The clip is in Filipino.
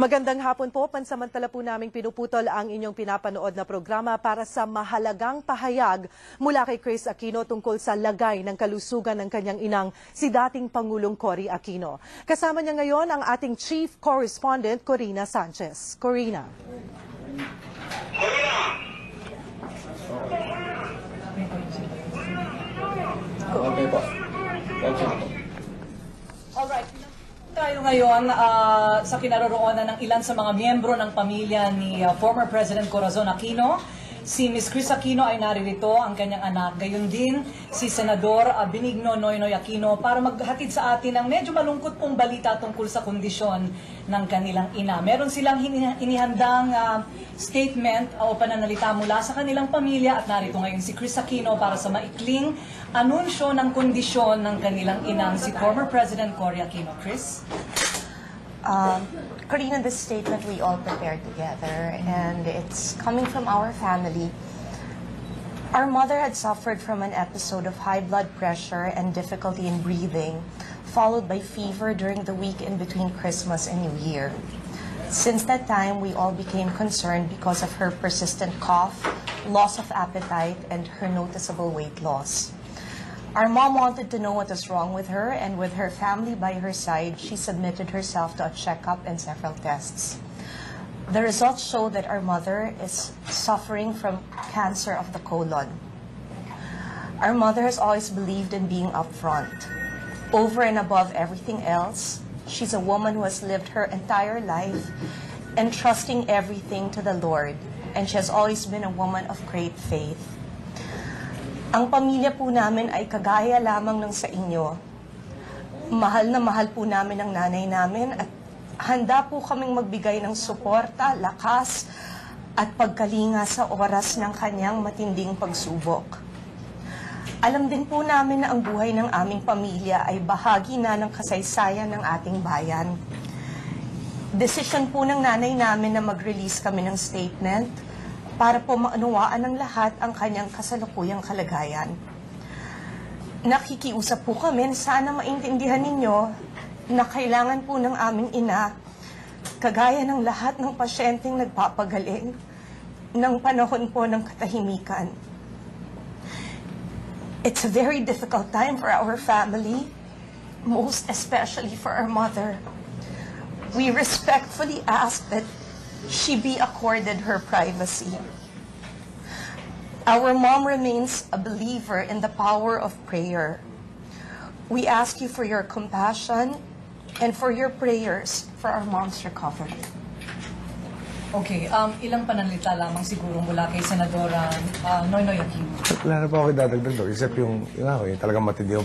Magandang hapon po. Pansamantala po naming pinuputol ang inyong pinapanood na programa para sa mahalagang pahayag mula kay Chris Aquino tungkol sa lagay ng kalusugan ng kanyang inang si dating Pangulong Cory Aquino. Kasama niya ngayon ang ating Chief Correspondent Corina Sanchez. Corina. Okay po. Alright. Tayo ngayon sa kinaroroonan ng ilan sa mga miyembro ng pamilya ni former President Corazon Aquino. Si Ms. Chris Aquino ay naririto, ang kanyang anak. Gayon din si Senador Benigno Noynoy Aquino para maghatid sa atin ng medyo malungkot pong balita tungkol sa kondisyon ng kanilang ina. Meron silang inihandang statement o pananalita mula sa kanilang pamilya at narito ngayon si Chris Aquino para sa maikling anunsyo ng kondisyon ng kanilang inang si former President Cory Aquino. Chris? Corina, this statement we all prepared together, and it's coming from our family. Our mother had suffered from an episode of high blood pressure and difficulty in breathing, followed by fever during the week in between Christmas and New Year. Since that time, we all became concerned because of her persistent cough, loss of appetite, and her noticeable weight loss. Our mom wanted to know what was wrong with her, and with her family by her side, she submitted herself to a checkup and several tests. The results show that our mother is suffering from cancer of the colon. Our mother has always believed in being upfront. Over and above everything else, she's a woman who has lived her entire life entrusting everything to the Lord, and she has always been a woman of great faith. Ang pamilya po namin ay kagaya lamang ng sa inyo. Mahal na mahal po namin ang nanay namin at handa po kaming magbigay ng suporta, lakas at pagkalinga sa oras ng kanyang matinding pagsubok. Alam din po namin na ang buhay ng aming pamilya ay bahagi na ng kasaysayan ng ating bayan. Desisyon po ng nanay namin na mag-release kami ng statement para po maunawaan ng lahat ang kanyang kasalukuyang kalagayan. Nakikiusap po kami, sana maintindihan ninyo na kailangan po ng aming ina, kagaya ng lahat ng pasyenteng nagpapagaling, ng panahon po ng katahimikan. It's a very difficult time for our family, most especially for our mother. We respectfully ask that she be accorded her privacy. Our mom remains a believer in the power of prayer. We ask you for your compassion and for your prayers for our mom's recovery. Okay, ilang pananalita lamang siguro mula kay Senadora Noynoy Aquino. Wala na po ako dadagdag doon, except yung talagang matindi yung